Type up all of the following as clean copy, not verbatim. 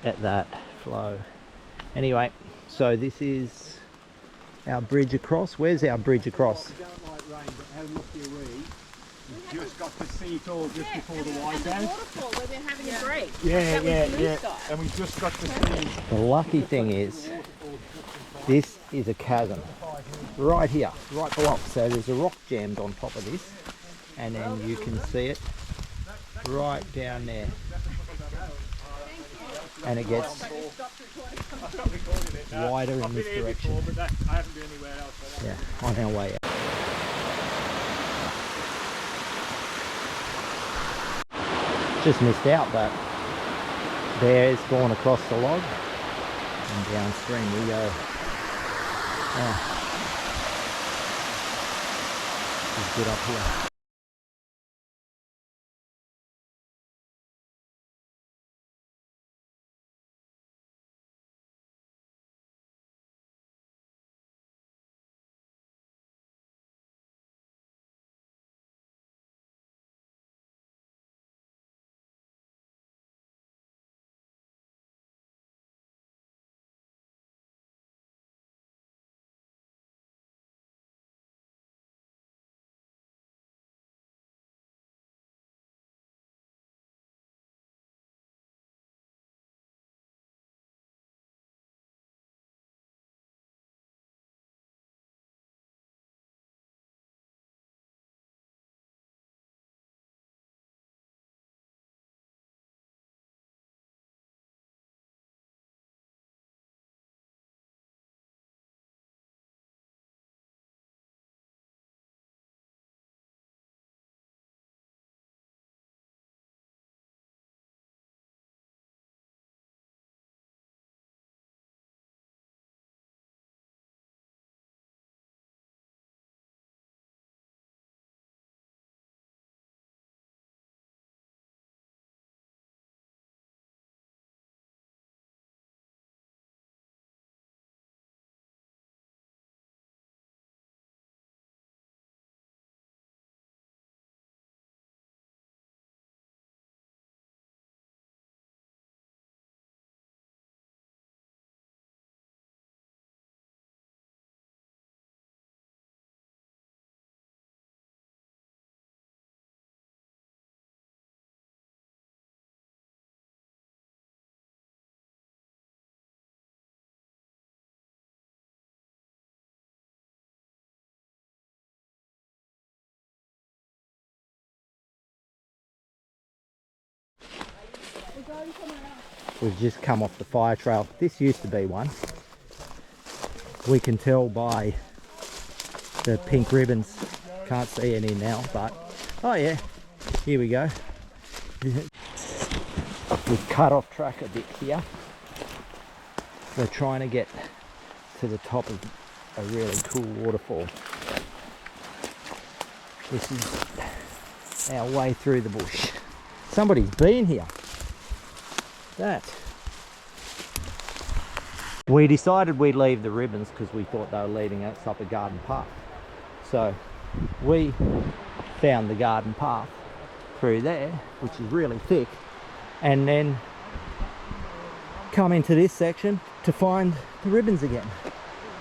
at that flow. Anyway, so this is our bridge across. Where's our bridge across? We don't like rain, but how lucky are we? We've just got to see it all just before the whiteout. And the waterfall where we're having a break. Yeah. And we've just got to see. The lucky thing is, this is a chasm. Right here, right below. So there's a rock jammed on top of this, and then you can see it right down there. And it gets wider in this direction. I haven't been anywhere else. Yeah, on our way out. Just missed out, but bear's gone across the log and downstream we go. Oh. It's good up here. We've just come off the fire trail. This used to be one. We can tell by the pink ribbons. Can't see any now, but oh yeah, here we go. We've cut off track a bit here. We're trying to get to the top of a really cool waterfall. This is our way through the bush. Somebody's been here. That. We decided we'd leave the ribbons because we thought they were leading us up a garden path. So we found the garden path through there, which is really thick, and then come into this section to find the ribbons again.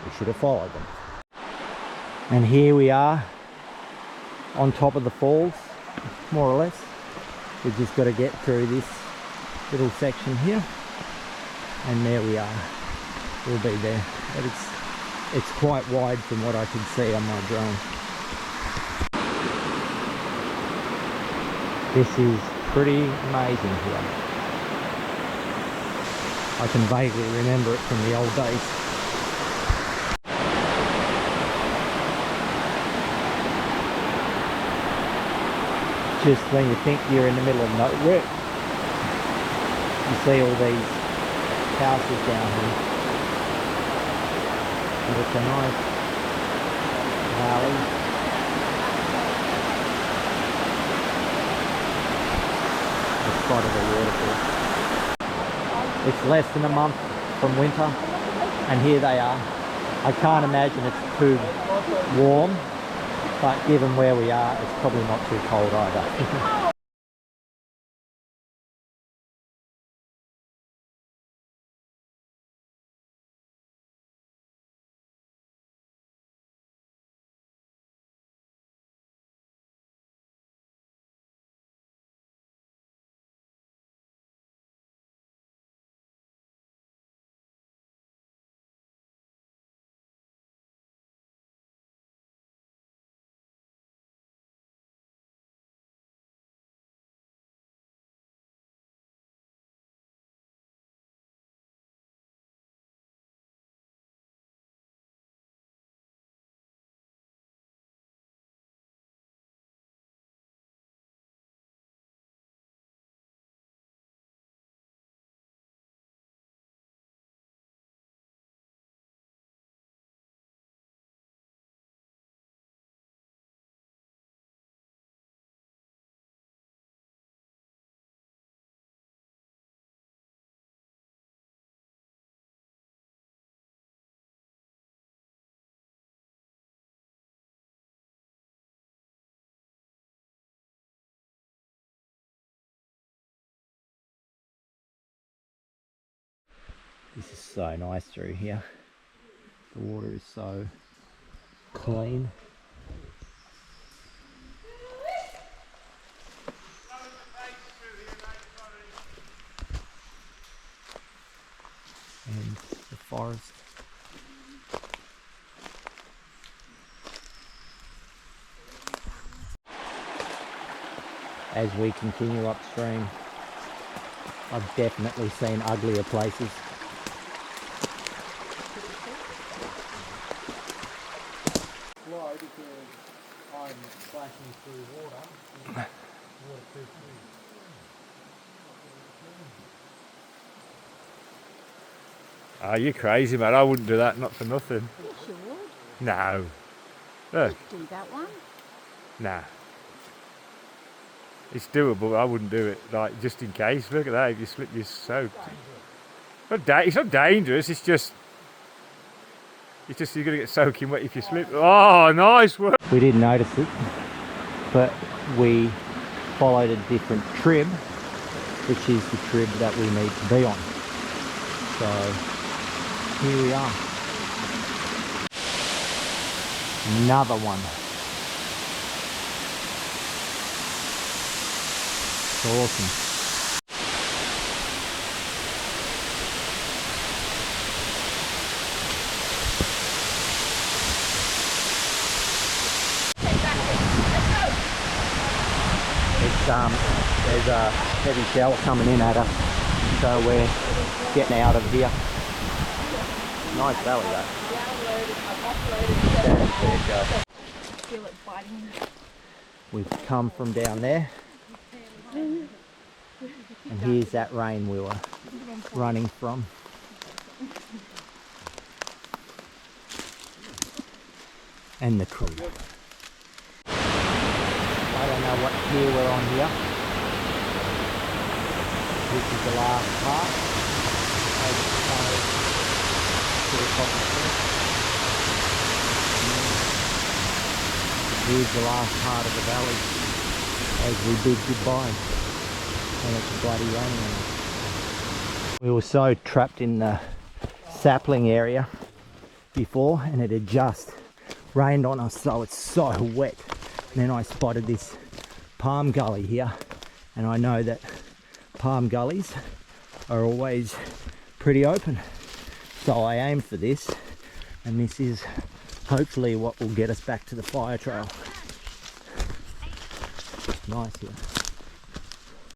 We should have followed them. And here we are on top of the falls, more or less. We've just got to get through this little section here, and there we are. We'll be there, but it's quite wide from what I can see on my drone. This is pretty amazing here. I can vaguely remember it from the old days. Just when you think you're in the middle of nowhere, you see all these houses down here. And it's a nice valley. The spot of the waterfall. It's less than a month from winter, and here they are. I can't imagine it's too warm, but given where we are, it's probably not too cold either. This is so nice through here. The water is so clean. And the forest. As we continue upstream, I've definitely seen uglier places. Slow because I'm splashing through water. Oh, you're crazy, man. I wouldn't do that, not for nothing. Yes, you would. No. Look, Do that one. nah. It's doable, I wouldn't do it, like, just in case. Look at that, if you slip, you're soaked. It's not dangerous, it's just you're going to get soaking wet if you slip. Oh, nice work! We didn't notice it, but we followed a different trib, which is the trib that we need to be on. So here we are. Another one. It's awesome. There's a heavy shower coming in at us, so we're getting out of here. Nice valley though. Feel it biting. We've come from down there, and here's that rain we were running from. And the crew. I don't know what tier we're on here. This is the last part. To the top of it. Here's the last part of the valley as we bid goodbye. And it's bloody raining. We were so trapped in the sapling area before, and it had just rained on us, so it's so wet. And then I spotted this palm gully here, and I know that palm gullies are always pretty open, so I aimed for this, and this is hopefully what will get us back to the fire trail. Nice here.